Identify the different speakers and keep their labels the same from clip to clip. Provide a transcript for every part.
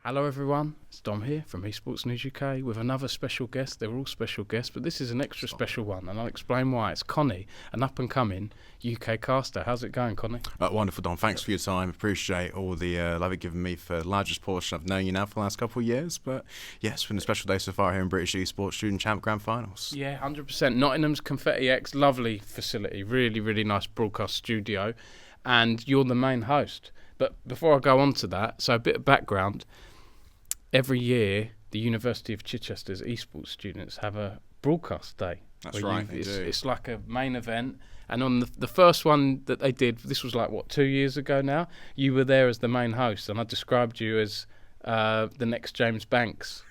Speaker 1: Hello everyone, it's Dom here from Esports News UK with another special guest. They're all special guests, but this is an extra special one, and I'll explain why. It's Conny, an up-and-coming UK caster. How's it going, Conny?
Speaker 2: Wonderful, Dom. Thanks for your time. Appreciate all the love you've given me for the largest portion I've known you now for the last couple of years. But yeah, it's been a special day so far here in British Esports Student Champ Grand Finals.
Speaker 1: Yeah, 100%. Nottingham's Confetti X, lovely facility, really, really nice broadcast studio, and you're the main host. But before I go on to that, so a bit of background. Every year, the University of Chichester's esports students have a broadcast day.
Speaker 2: That's right, they do.
Speaker 1: It's like a main event. And on the first one that they did, this was like, 2 years ago now? You were there as the main host, and I described you as the next James Banks.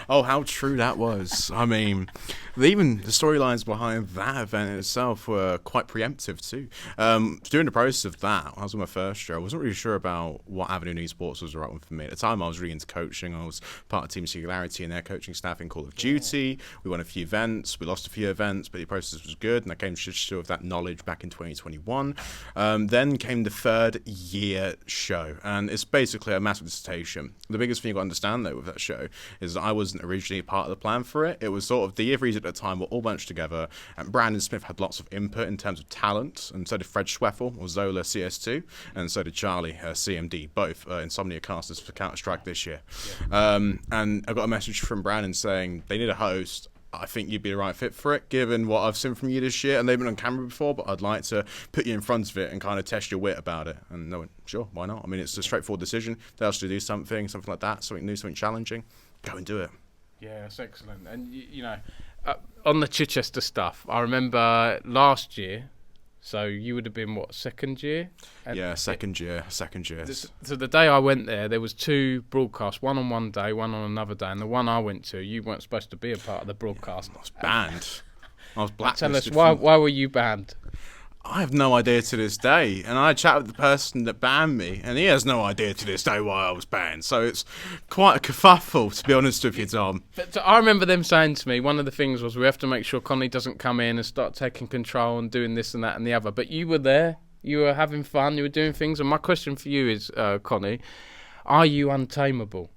Speaker 2: Oh, how true that was. I mean, even the storylines behind that event itself were quite preemptive too. During the process of that, I was in my first year, I wasn't really sure about what avenue in esports was the right one for me. At the time, I was really into coaching. I was part of Team Singularity and their coaching staff in Call of Duty. We won a few events. We lost a few events, but the process was good, and I came to Chichester with that knowledge back in 2021. Then came the third year show, and it's basically a massive dissertation. The biggest thing you got to understand, though, with that show is that I wasn't originally part of the plan for it. It was sort of the year threes at the time were all bunched together, and Brandon Smith had lots of input in terms of talent, and so did Fred Schweffel, or Zola CS2, and so did Charlie, CMD, both Insomnia casters for Counter-Strike this year. And I got a message from Brandon saying they need a host. I think you'd be the right fit for it, given what I've seen from you this year. And they've been on camera before, but I'd like to put you in front of it and kind of test your wit about it. And I went, sure, why not? I mean, it's a straightforward decision. They asked you to do something like that, something new, something challenging. Go and do it.
Speaker 1: Yeah, that's excellent. And, you know, on the Chichester stuff, I remember last year, so you would have been, second year?
Speaker 2: Yeah, second year.
Speaker 1: So the day I went there was two broadcasts, one on one day, one on another day, and the one I went to, you weren't supposed to be a part of the broadcast.
Speaker 2: I was banned. I was blacklisted.
Speaker 1: Tell us, why were you banned?
Speaker 2: I have no idea to this day, and I chat with the person that banned me, and he has no idea to this day why I was banned. So it's quite a kerfuffle, to be honest with you, Tom.
Speaker 1: But I remember them saying to me, one of the things was we have to make sure Conny doesn't come in and start taking control and doing this and that and the other. But you were there, you were having fun, you were doing things. And my question for you is, Conny, are you untamable?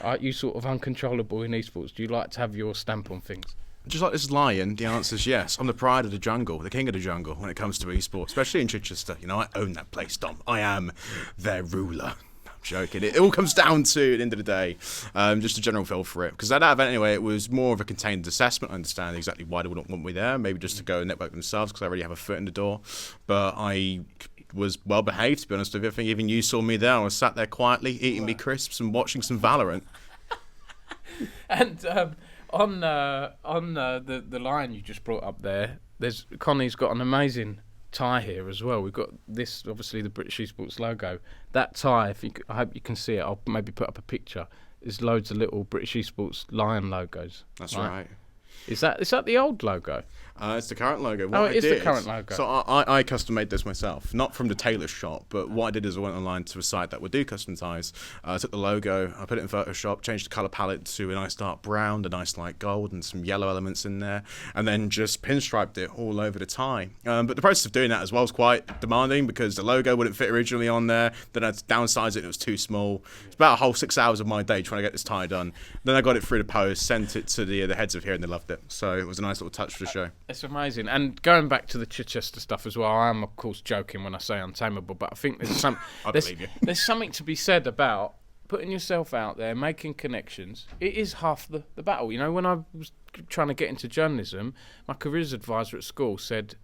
Speaker 1: Are you sort of uncontrollable in esports? Do you like to have your stamp on things?
Speaker 2: Just like this lion, the answer is yes. I'm the pride of the jungle, the king of the jungle when it comes to esports, especially in Chichester. You know, I own that place, Dom. I am their ruler. I'm joking. It all comes down to, at the end of the day, just a general feel for it. Because at that event, anyway, it was more of a contained assessment. I understand exactly why they wouldn't want me there. Maybe just to go and network themselves because I already have a foot in the door. But I was well behaved, to be honest with you. I think even you saw me there. I was sat there quietly eating me crisps and watching some Valorant.
Speaker 1: And on the line you just brought up there, Connie's got an amazing tie here as well. We've got this, obviously the British Esports logo. That tie, I hope you can see it. I'll maybe put up a picture. There's loads of little British Esports lion logos.
Speaker 2: That's right.
Speaker 1: Is that the old logo?
Speaker 2: It's the current logo.
Speaker 1: It is the current logo.
Speaker 2: So I custom made this myself, not from the tailor shop, but what I did is I went online to a site that would do custom ties. I took the logo, I put it in Photoshop, changed the colour palette to a nice dark brown, a nice light gold, and some yellow elements in there, and then just pinstriped it all over the tie. But the process of doing that as well was quite demanding because the logo wouldn't fit originally on there. Then I had to downsize it; it was too small. It's about a whole 6 hours of my day trying to get this tie done. Then I got it through the post, sent it to the heads of here, and they loved it. So it was a nice little touch for the show.
Speaker 1: It's amazing. And going back to the Chichester stuff as well, I am, of course, joking when I say untamable, but I think there's there's something to be said about putting yourself out there, making connections. It is half the battle. You know, when I was trying to get into journalism, my careers advisor at school said,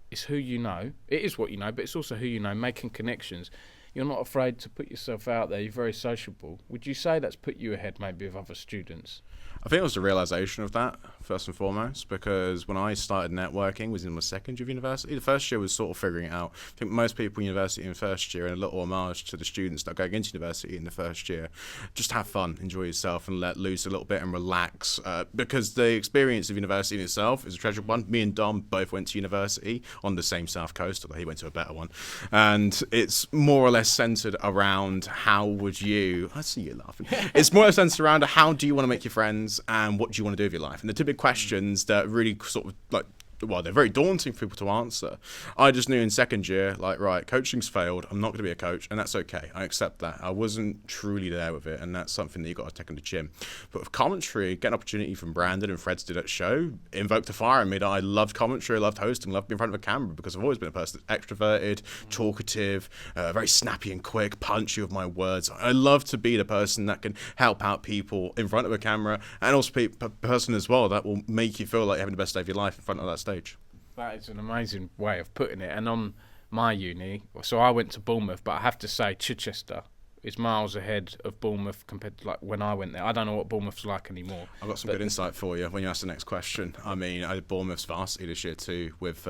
Speaker 1: it's who you know. It is what you know, but it's also who you know, making connections. You're not afraid to put yourself out there. You're very sociable. Would you say that's put you ahead maybe of other students?
Speaker 2: I think it was the realisation of that, first and foremost, because when I started networking, was in my second year of university. The first year was sort of figuring it out. I think most people in university in first year, and a little homage to the students that are going into university in the first year, just have fun, enjoy yourself, and let loose a little bit and relax, because the experience of university in itself is a treasured one. Me and Dom both went to university on the same south coast, although he went to a better one, and it's more or less centred around how would you, I see you laughing, it's more or less centred around how do you want to make your friends and what do you want to do with your life, and the two big questions that really sort of like well, they're very daunting for people to answer. I just knew in second year, like, right, coaching's failed. I'm not going to be a coach, and that's okay. I accept that. I wasn't truly there with it, and that's something that you got to take on the chin. But with commentary, get an opportunity from Brandon and Fred to do that show, invoked the fire in me that I loved commentary, I loved hosting, loved being in front of a camera, because I've always been a person that's extroverted, talkative, very snappy and quick, punchy with my words. I love to be the person that can help out people in front of a camera, and also be a person as well that will make you feel like you're having the best day of your life in front of that stage.
Speaker 1: That is an amazing way of putting it. And on my uni, so I went to Bournemouth, but I have to say Chichester is miles ahead of Bournemouth compared to like when I went there. I don't know what Bournemouth's like anymore.
Speaker 2: I've got some good insight for you when you ask the next question. I mean, I did Bournemouth's varsity this year too with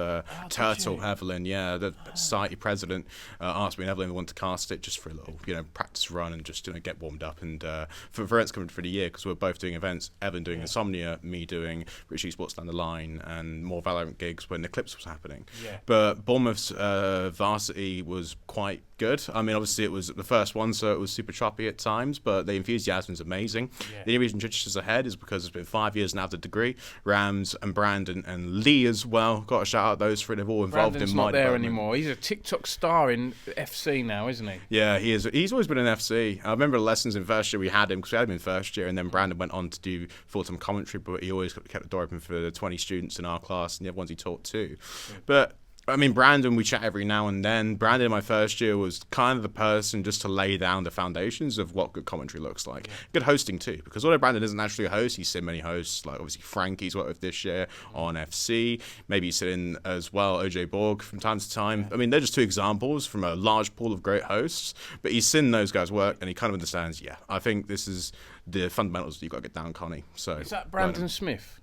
Speaker 2: Turtle Evelyn. Yeah, the society president asked me and Evelyn wanted to cast it just for a little, practice run and just get warmed up. And for events coming for the year, because we're both doing events, Evelyn doing Insomnia, me doing British Esports Down the Line, and more Valorant gigs when the Eclipse was happening. Yeah. But Bournemouth's varsity was quite good. I mean, obviously it was the first one, so it was super choppy at times, but the enthusiasm is amazing. Yeah. The only reason Chichester's ahead is because it's been 5 years now of the degree. Rams and Brandon and Lee as well. Got to shout out those three. They've all involved
Speaker 1: Brandon's
Speaker 2: in my
Speaker 1: not there
Speaker 2: development
Speaker 1: anymore. He's a TikTok star in FC now, isn't he?
Speaker 2: Yeah, he is. He's always been in FC. I remember the lessons in first year we had him, because we had him in first year, and then Brandon went on to do full-time commentary, but he always kept the door open for the 20 students in our class and the other ones he taught too. Yeah. But I mean, Brandon, we chat every now and then. Brandon in my first year was kind of the person just to lay down the foundations of what good commentary looks like. Yeah. Good hosting too, because although Brandon isn't actually a host, he's seen many hosts, like obviously Frankie's worked with this year on FC. Maybe he's sitting as well, OJ Borg from time to time. I mean, they're just two examples from a large pool of great hosts, but he's seen those guys work and he kind of understands, I think this is the fundamentals that you've got to get down, Connie. So
Speaker 1: is that Brandon Smith?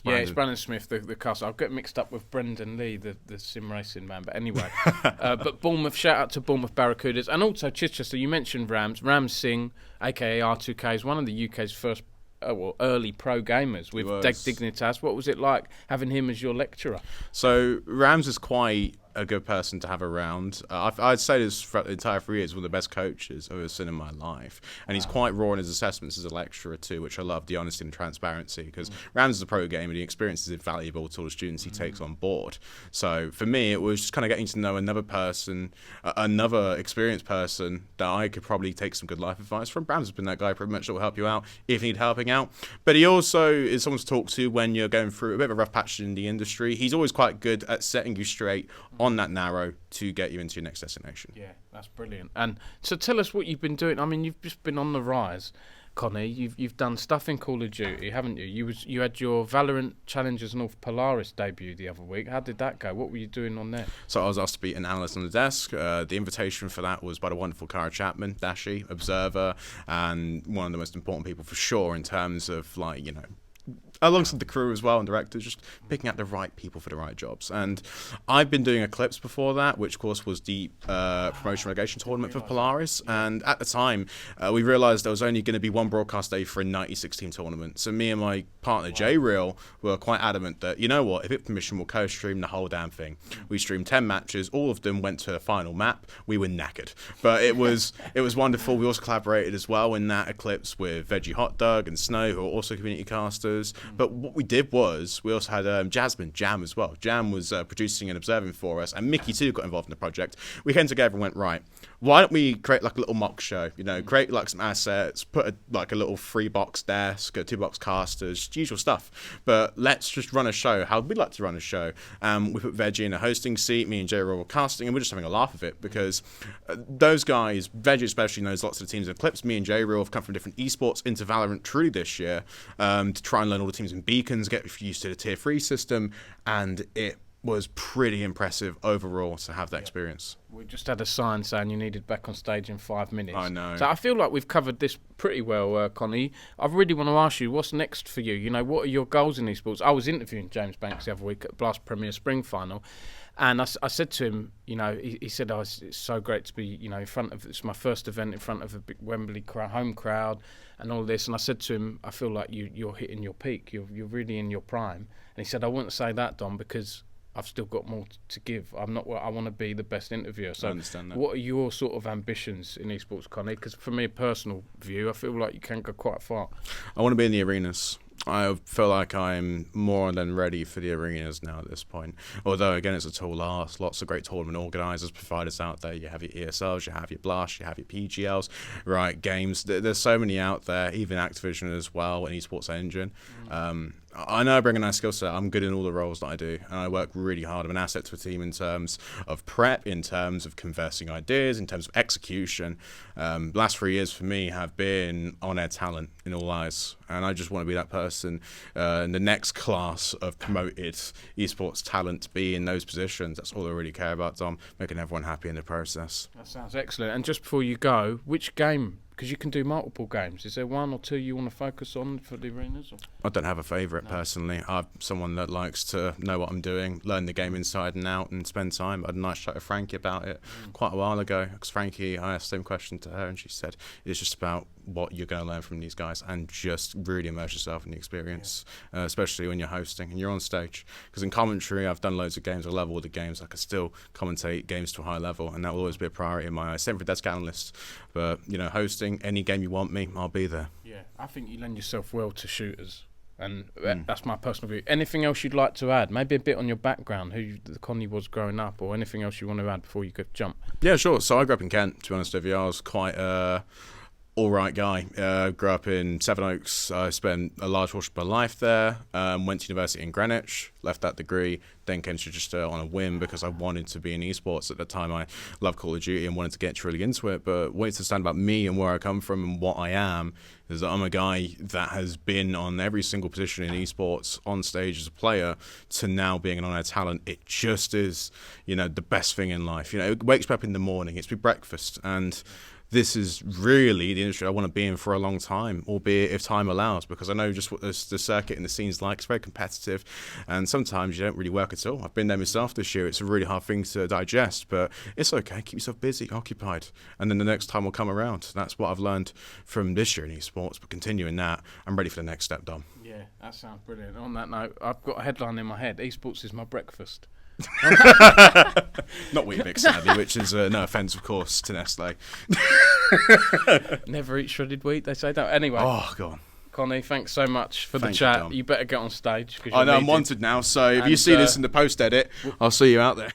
Speaker 1: It's Brandon Smith, the cast. I'll get mixed up with Brendan Lee, the sim racing man. But anyway, but Bournemouth, shout out to Bournemouth Barracudas. And also Chichester, you mentioned Rams Singh, a.k.a. R2K, is one of the UK's first early pro gamers with Dignitas. What was it like having him as your lecturer? So
Speaker 2: Rams is quite a good person to have around. I'd say this for the entire 3 years, one of the best coaches I've ever seen in my life. And he's quite raw in his assessments as a lecturer too, which I love, the honesty and transparency, because Rams is a pro gamer and the experience is invaluable to all the students he takes on board. So for me, it was just kind of getting to know another person, another experienced person that I could probably take some good life advice from. Rams has been that guy pretty much that will help you out if you need helping out. But he also is someone to talk to when you're going through a bit of a rough patch in the industry. He's always quite good at setting you straight on that narrow to get you into your next destination.
Speaker 1: Yeah, that's brilliant. And so tell us what you've been doing. I mean, you've just been on the rise, Connie. You've done stuff in Call of Duty, haven't you? You had your Valorant Challengers North Polaris debut the other week. How did that go? What were you doing on there?
Speaker 2: So I was asked to be an analyst on the desk. The invitation for that was by the wonderful Cara Chapman, Dashi, Observer, and one of the most important people for sure in terms of alongside the crew as well and directors, just picking out the right people for the right jobs. And I've been doing Eclipse before that, which of course was the promotion relegation tournament for Polaris. And at the time, we realised there was only going to be one broadcast day for a 96-team tournament. So me and my partner J-Real were quite adamant that, you know what, if it's permission, we'll co-stream the whole damn thing. We streamed 10 matches. All of them went to the final map. We were knackered. But it was wonderful. We also collaborated as well in that Eclipse with Veggie Hot Dog and Snow, who are also community casters. But what we did was we also had Jasmine Jam as well. Jam was producing and observing for us, and Mickey too got involved in the project. We came together and went, right, why don't we create like a little mock show? Create like some assets, put a little 3-box desk, 2-box casters, usual stuff. But let's just run a show how we'd like to run a show. We put Veggie in a hosting seat, me and Jay were casting, and we're just having a laugh of it because those guys, Veggie especially, knows lots of the teams in Eclipse. Me and Jay have come from different esports into Valorant truly this year to try and learn all the teams in Beacons, get used to the tier 3 system, and it was pretty impressive overall to have that experience.
Speaker 1: We just had a sign saying you needed back on stage in 5 minutes.
Speaker 2: I know.
Speaker 1: So I feel like we've covered this pretty well, Connie. I really want to ask you, what's next for you? What are your goals in esports? I was interviewing James Banks the other week at Blast Premier Spring Final, and I said to him, he said, it's so great to be, in front of, it's my first event in front of a big Wembley home crowd and all this. And I said to him, I feel like you're hitting your peak. You're really in your prime. And he said, I wouldn't say that, Dom, because I've still got more to give. I want to be the best interviewer. So
Speaker 2: I understand that.
Speaker 1: What are your sort of ambitions in esports, Connie? Because for me, a personal view, I feel like you can go quite far.
Speaker 2: I want to be in the arenas. I feel like I'm more than ready for the arenas now at this point. Although, again, it's a tall ask. Lots of great tournament organisers, providers out there. You have your ESLs, you have your Blush, you have your PGLs, right? Games. There's so many out there, even Activision as well, and Esports Engine. I know I bring a nice skill set. I'm good in all the roles that I do, and I work really hard. I'm an asset to a team in terms of prep, in terms of conversing ideas, in terms of execution. The last 3 years for me have been on-air talent in all eyes, and I just want to be that person in the next class of promoted esports talent to be in those positions. That's all I really care about, Dom, making everyone happy in the process.
Speaker 1: That sounds excellent. And just before you go, which game? Because you can do multiple games. Is there one or two you want to focus on for the arenas? Or?
Speaker 2: I don't have a favourite personally. I'm someone that likes to know what I'm doing, learn the game inside and out, and spend time. I had a nice chat with Frankie about it quite a while ago. Because Frankie, I asked the same question to her, and she said it's just about what you're going to learn from these guys and just really immerse yourself in the experience, especially when you're hosting and you're on stage. Because in commentary, I've done loads of games. I love all the games. I can still commentate games to a high level, and that will always be a priority in my eyes. Same for desk analysts. But, hosting, any game you want me, I'll be there.
Speaker 1: Yeah, I think you lend yourself well to shooters. And that's my personal view. Anything else you'd like to add? Maybe a bit on your background, who Conny was growing up, or anything else you want to add before you could jump?
Speaker 2: Yeah, sure. So I grew up in Kent, to be honest with you. I was quite all right guy. Grew up in Sevenoaks. I spent a large portion of my life there. Went to university in Greenwich, left that degree, then came to Chichester on a whim because I wanted to be in esports. At the time, I loved Call of Duty and wanted to get really into it. But wanted to understand about me and where I come from and what I am is that I'm a guy that has been on every single position in esports, on stage as a player, to now being an on-air talent. It just is, the best thing in life. It wakes me up in the morning. It's my breakfast, and this is really the industry I want to be in for a long time, albeit if time allows, because I know just what the circuit and the scene's like. It's very competitive, and sometimes you don't really work at all. I've been there myself this year. It's a really hard thing to digest, but it's okay. Keep yourself busy, occupied, and then the next time will come around. That's what I've learned from this year in esports, but continuing that, I'm ready for the next step, Dom.
Speaker 1: Yeah, that sounds brilliant. On that note, I've got a headline in my head. Esports is my breakfast.
Speaker 2: Not Weetabix, sadly, which is no offence, of course, to Nestle.
Speaker 1: Never eat shredded wheat, they say. That anyway.
Speaker 2: Oh, go on.
Speaker 1: Conny, thanks so much for the chat. You better get on stage.
Speaker 2: I know I'm wanted now, so if you see this in the post edit, I'll see you out there.